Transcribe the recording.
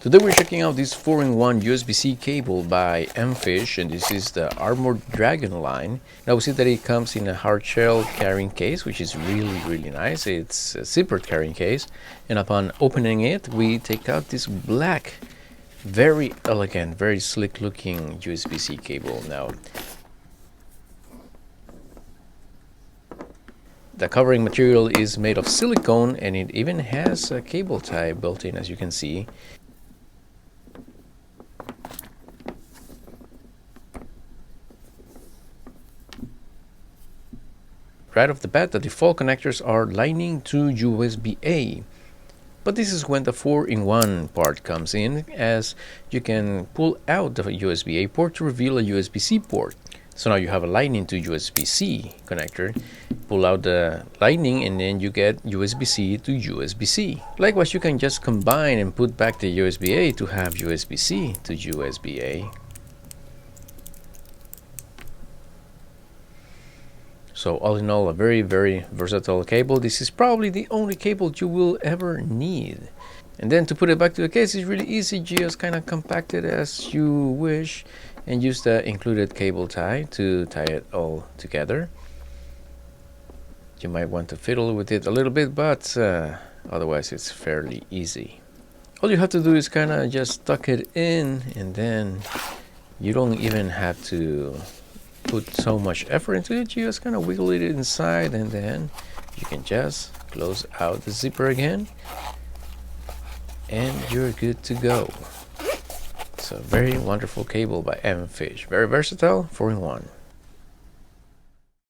Today we're checking out this 4-in-1 USB-C cable by mFish, and this is the Armored Dragon line. Now we see that it comes in a hard shell carrying case, which is really nice. It's a zippered carrying case, and upon opening it we take out this black, very elegant, very slick looking USB-C cable. Now the covering material is made of silicone, and it even has a cable tie built in, as you can see. Right off the bat, the default connectors are Lightning to USB-A. But this is when the 4-in-1 part comes in, as you can pull out the USB-A port to reveal a USB-C port. So now you have a Lightning to USB-C connector. Pull out the Lightning and then you get USB-C to USB-C. Likewise, you can just combine and put back the USB-A to have USB-C to USB-A. So all in all, a very versatile cable. This is probably the only cable you will ever need. And then to put it back to the case is really easy. Just kind of compact it as you wish and use the included cable tie to tie it all together. You might want to fiddle with it a little bit, but otherwise it's fairly easy. All you have to do is kind of just tuck it in, and then you don't even have to put so much effort into it. You just kind of wiggle it inside, and then you can just close out the zipper again and you're good to go. It's a very wonderful cable by mFish. Very versatile, 4-in-1.